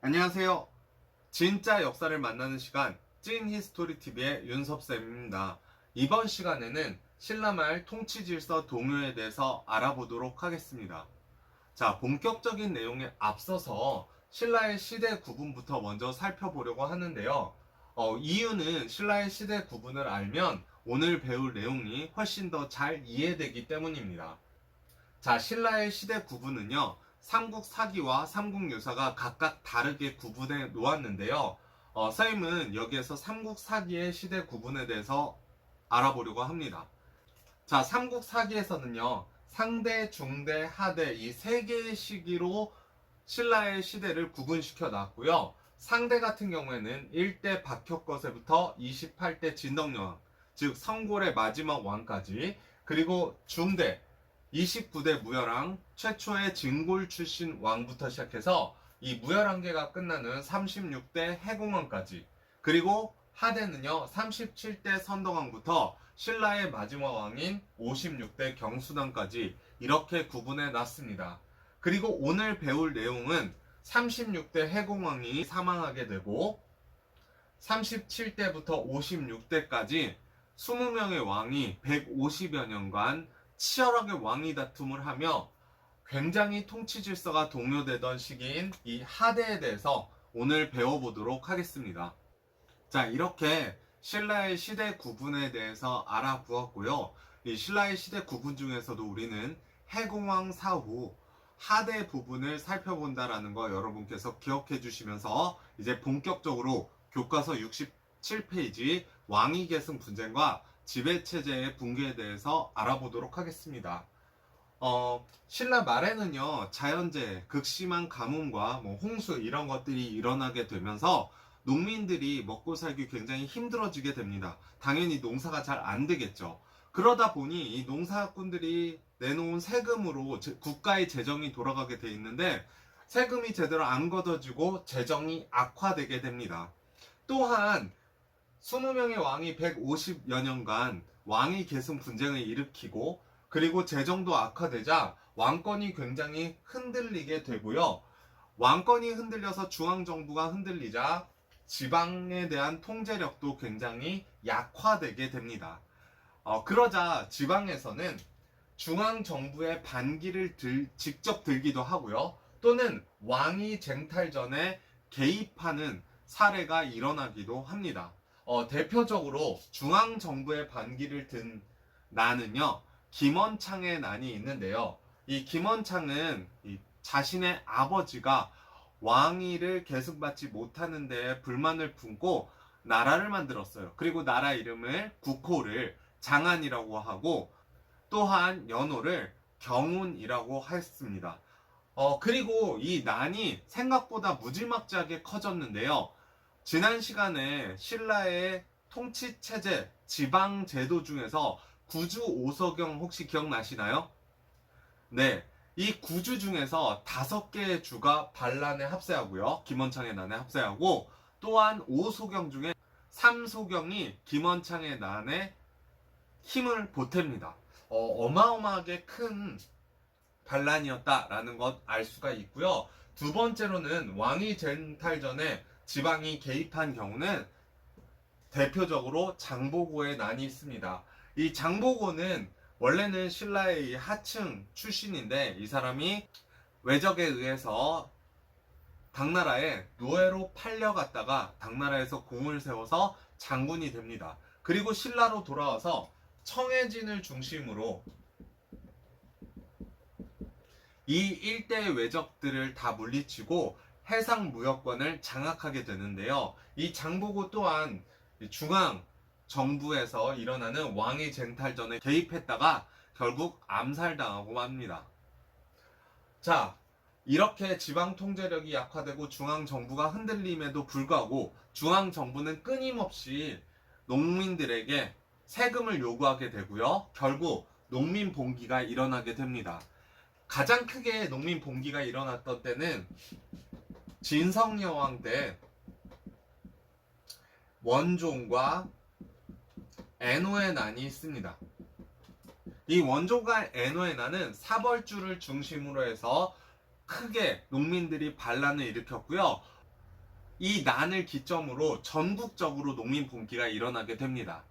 안녕하세요. 진짜 역사를 만나는 시간 찐 히스토리 TV의 윤섭쌤입니다. 이번 시간에는 신라말 통치질서 동요에 대해서 알아보도록 하겠습니다. 자, 본격적인 내용에 앞서서 신라의 시대 구분부터 먼저 살펴보려고 하는데요. 이유는 신라의 시대 구분을 알면 오늘 배울 내용이 훨씬 더 잘 이해되기 때문입니다. 자, 신라의 시대 구분은요, 삼국 사기와 삼국 유사가 각각 다르게 구분해 놓았는데요. 선생님은 여기에서 삼국 사기의 시대 구분에 대해서 알아보려고 합니다. 자, 삼국 사기에서는요, 상대, 중대, 하대 이 세 개의 시기로 신라의 시대를 구분시켜 놨고요. 상대 같은 경우에는 1대 박혁거세부터 28대 진덕여왕, 즉 성골의 마지막 왕까지, 그리고 중대 29대 무열왕, 최초의 진골 출신 왕부터 시작해서 이 무열왕계가 끝나는 36대 해공왕까지, 그리고 하대는요 37대 선덕왕부터 신라의 마지막 왕인 56대 경수당까지 이렇게 구분해 놨습니다. 그리고 오늘 배울 내용은 36대 해공왕이 사망하게 되고 37대부터 56대까지 20명의 왕이 150여 년간 치열하게 왕위 다툼을 하며 굉장히 통치 질서가 동요되던 시기인 이 하대에 대해서 오늘 배워보도록 하겠습니다. 자, 이렇게 신라의 시대 구분에 대해서 알아보았고요. 이 신라의 시대 구분 중에서도 우리는 해공왕 사후 하대 부분을 살펴본다라는 거 여러분께서 기억해 주시면서 이제 본격적으로 교과서 67페이지 왕위 계승 분쟁과 지배체제의 붕괴에 대해서 알아보도록 하겠습니다. 신라 말에는요, 자연재해, 극심한 가뭄과 홍수 이런 것들이 일어나게 되면서 농민들이 먹고 살기 굉장히 힘들어지게 됩니다. 당연히 농사가 잘 안 되겠죠. 그러다 보니 이 농사꾼들이 내놓은 세금으로 국가의 재정이 돌아가게 돼 있는데 세금이 제대로 안 걷어지고 재정이 악화되게 됩니다. 또한 20명의 왕이 150여 년간 왕위 계승 분쟁을 일으키고 그리고 재정도 악화되자 왕권이 굉장히 흔들리게 되고요. 왕권이 흔들려서 중앙정부가 흔들리자 지방에 대한 통제력도 굉장히 약화되게 됩니다. 그러자 지방에서는 중앙정부의 반기를 직접 들기도 하고요. 또는 왕위 쟁탈전에 개입하는 사례가 일어나기도 합니다. 대표적으로 중앙정부의 반기를 든 난은요, 김원창의 난이 있는데요. 이 김원창은 자신의 아버지가 왕위를 계승받지 못하는 데 불만을 품고 나라를 만들었어요. 그리고 나라 이름을 국호를 장안이라고 하고 또한 연호를 경운이라고 했습니다. 그리고 이 난이 생각보다 무지막지하게 커졌는데요. 지난 시간에 신라의 통치체제, 지방제도 중에서 구주 오서경 혹시 기억나시나요? 네. 이 구주 중에서 5개의 주가 반란에 합세하고요. 김원창의 난에 합세하고 또한 5소경 중에 3소경이 김원창의 난에 힘을 보탭니다. 어마어마하게 큰 반란이었다라는 것 알 수가 있고요. 두 번째로는 왕위 쟁탈전에 지방이 개입한 경우는 대표적으로 장보고의 난이 있습니다. 이 장보고는 원래는 신라의 하층 출신인데 이 사람이 외적에 의해서 당나라에 노예로 팔려갔다가 당나라에서 공을 세워서 장군이 됩니다. 그리고 신라로 돌아와서 청해진을 중심으로 이 일대의 외적들을 다 물리치고 해상 무역권을 장악하게 되는데요. 이 장보고 또한 중앙 정부에서 일어나는 왕위 쟁탈전에 개입했다가 결국 암살당하고 맙니다. 자, 이렇게 지방 통제력이 약화되고 중앙 정부가 흔들림에도 불구하고 중앙 정부는 끊임없이 농민들에게 세금을 요구하게 되고요. 결국 농민 봉기가 일어나게 됩니다. 가장 크게 농민 봉기가 일어났던 때는 진성여왕 때 원종과 애노의 난이 있습니다. 이 원종과 애노의 난은 사벌주를 중심으로 해서 크게 농민들이 반란을 일으켰고요. 이 난을 기점으로 전국적으로 농민 봉기가 일어나게 됩니다.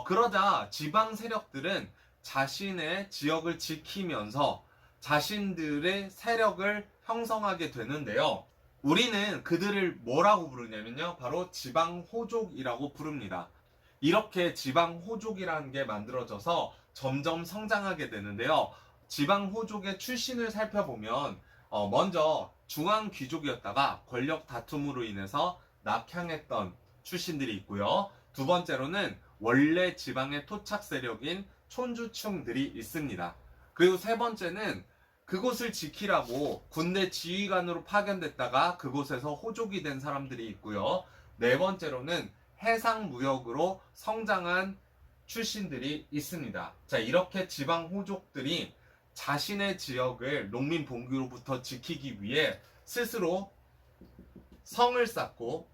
그러자 지방 세력들은 자신의 지역을 지키면서 자신들의 세력을 형성하게 되는데요. 우리는 그들을 뭐라고 부르냐면요. 바로 지방 호족이라고 부릅니다. 이렇게 지방 호족이라는 게 만들어져서 점점 성장하게 되는데요. 지방 호족의 출신을 살펴보면 먼저 중앙 귀족이었다가 권력 다툼으로 인해서 낙향했던 출신들이 있고요. 두 번째로는 원래 지방의 토착 세력인 촌주층들이 있습니다. 그리고 세 번째는 그곳을 지키라고 군대 지휘관으로 파견됐다가 그곳에서 호족이 된 사람들이 있고요. 네 번째로는 해상무역으로 성장한 출신들이 있습니다. 자, 이렇게 지방 호족들이 자신의 지역을 농민 봉기로부터 지키기 위해 스스로 성을 쌓고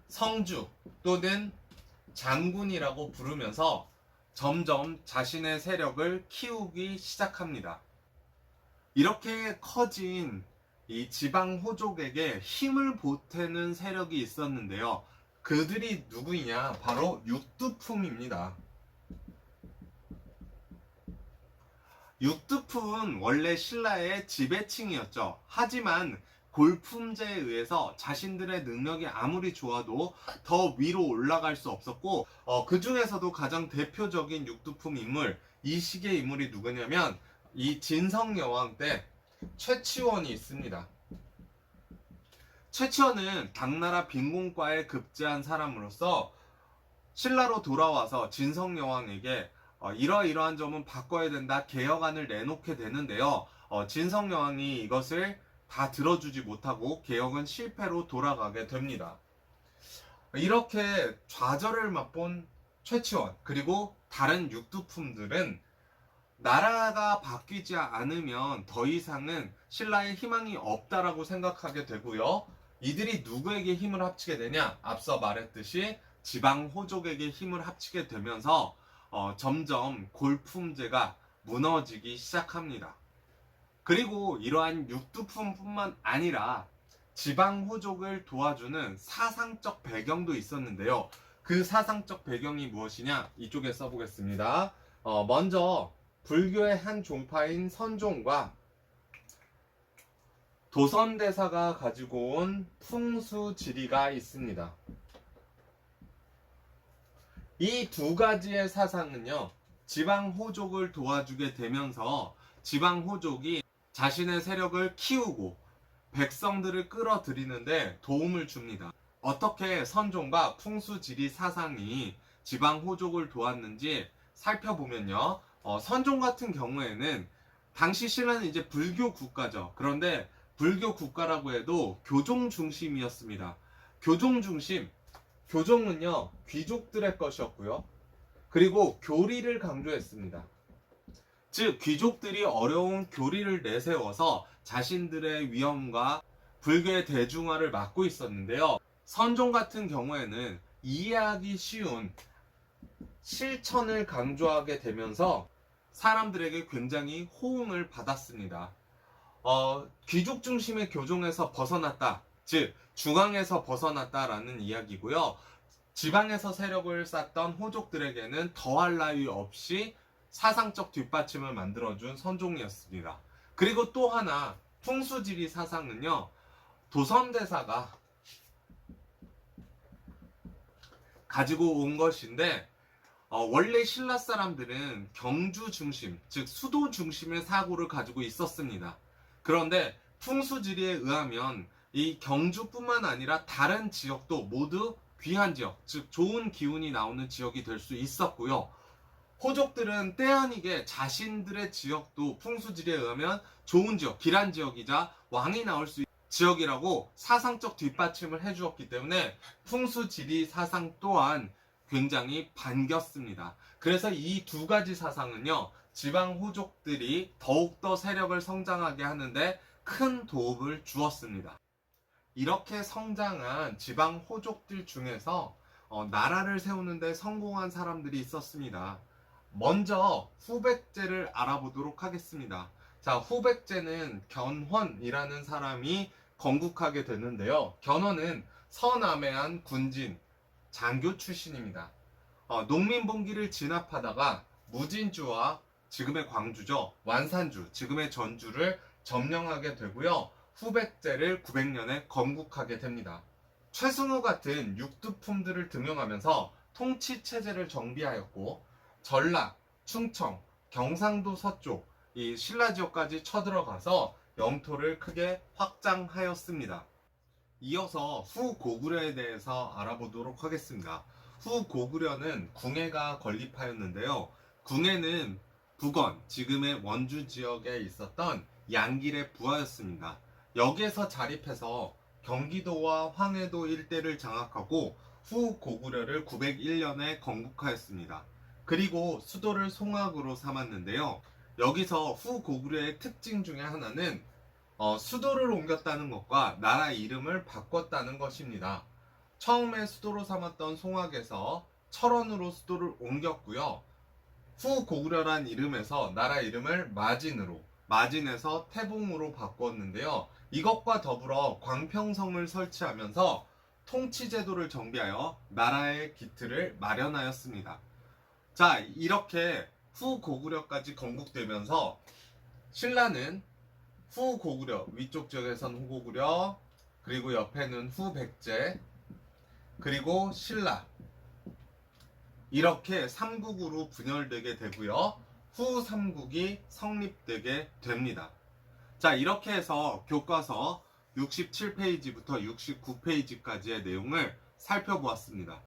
성주 또는 장군이라고 부르면서 점점 자신의 세력을 키우기 시작합니다. 이렇게 커진 이 지방 호족에게 힘을 보태는 세력이 있었는데요. 그들이 누구이냐? 바로 육두품입니다. 육두품은 원래 신라의 지배층이었죠. 하지만 골품제에 의해서 자신들의 능력이 아무리 좋아도 더 위로 올라갈 수 없었고 그 중에서도 가장 대표적인 육두품 인물, 이 시기의 인물이 누구냐면 이 진성여왕 때 최치원이 있습니다. 최치원은 당나라 빈공과에 급제한 사람으로서 신라로 돌아와서 진성여왕에게 이러이러한 점은 바꿔야 된다, 개혁안을 내놓게 되는데요. 진성여왕이 이것을 다 들어주지 못하고 개혁은 실패로 돌아가게 됩니다. 이렇게 좌절을 맛본 최치원 그리고 다른 육두품들은 나라가 바뀌지 않으면 더 이상은 신라의 희망이 없다라고 생각하게 되고요. 이들이 누구에게 힘을 합치게 되냐? 앞서 말했듯이 지방 호족에게 힘을 합치게 되면서 점점 골품제가 무너지기 시작합니다. 그리고 이러한 육두품뿐만 아니라 지방 호족을 도와주는 사상적 배경도 있었는데요. 그 사상적 배경이 무엇이냐? 이쪽에 써보겠습니다. 먼저 불교의 한 종파인 선종과 도선대사가 가지고 온 풍수지리가 있습니다. 이 두 가지의 사상은요, 지방 호족을 도와주게 되면서 지방 호족이 자신의 세력을 키우고 백성들을 끌어들이는데 도움을 줍니다. 어떻게 선종과 풍수지리 사상이 지방 호족을 도왔는지 살펴보면요, 선종 같은 경우에는 당시 신라는 이제 불교 국가죠. 그런데 불교 국가라고 해도 교종 중심이었습니다. 교종 중심, 교종은요 귀족들의 것이었고요. 그리고 교리를 강조했습니다. 즉 귀족들이 어려운 교리를 내세워서 자신들의 위엄과 불교의 대중화를 막고 있었는데요. 선종 같은 경우에는 이해하기 쉬운 실천을 강조하게 되면서 사람들에게 굉장히 호응을 받았습니다. 귀족 중심의 교종에서 벗어났다, 즉 중앙에서 벗어났다라는 이야기고요. 지방에서 세력을 쌓던 호족들에게는 더할 나위 없이 사상적 뒷받침을 만들어준 선종이었습니다. 그리고 또 하나 풍수지리 사상은요, 도선대사가 가지고 온 것인데 원래 신라 사람들은 경주 중심, 즉 수도 중심의 사고를 가지고 있었습니다. 그런데 풍수지리에 의하면 이 경주뿐만 아니라 다른 지역도 모두 귀한 지역, 즉 좋은 기운이 나오는 지역이 될 수 있었고요. 호족들은 때 아니게 자신들의 지역도 풍수지리에 의하면 좋은 지역, 길한 지역이자 왕이 나올 수 있는 지역이라고 사상적 뒷받침을 해주었기 때문에 풍수지리 사상 또한 굉장히 반겼습니다. 그래서 이 두 가지 사상은요, 지방 호족들이 더욱더 세력을 성장하게 하는데 큰 도움을 주었습니다. 이렇게 성장한 지방 호족들 중에서 나라를 세우는 데 성공한 사람들이 있었습니다. 먼저 후백제를 알아보도록 하겠습니다. 자, 후백제는 견훤이라는 사람이 건국하게 됐는데요. 견훤은 서남해안 군진 장교 출신입니다. 농민봉기를 진압하다가 무진주와 지금의 광주죠, 완산주, 지금의 전주를 점령하게 되고요. 후백제를 900년에 건국하게 됩니다. 최승우 같은 육두품들을 등용하면서 통치 체제를 정비하였고, 전라, 충청, 경상도 서쪽 이 신라 지역까지 쳐들어가서 영토를 크게 확장하였습니다. 이어서 후고구려에 대해서 알아보도록 하겠습니다. 후고구려는 궁예가 건립하였는데요. 궁예는 북원, 지금의 원주 지역에 있었던 양길의 부하였습니다. 여기에서 자립해서 경기도와 황해도 일대를 장악하고 후고구려를 901년에 건국하였습니다. 그리고 수도를 송악으로 삼았는데요. 여기서 후고구려의 특징 중에 하나는 수도를 옮겼다는 것과 나라 이름을 바꿨다는 것입니다. 처음에 수도로 삼았던 송악에서 철원으로 수도를 옮겼고요. 후고구려란 이름에서 나라 이름을 마진으로, 마진에서 태봉으로 바꿨는데요. 이것과 더불어 광평성을 설치하면서 통치제도를 정비하여 나라의 기틀을 마련하였습니다. 자, 이렇게 후고구려까지 건국되면서 신라는 후고구려, 위쪽 지역에선 후고구려, 그리고 옆에는 후백제, 그리고 신라, 이렇게 3국으로 분열되게 되고요. 후 3국이 성립되게 됩니다. 자, 이렇게 해서 교과서 67페이지부터 69페이지까지의 내용을 살펴보았습니다.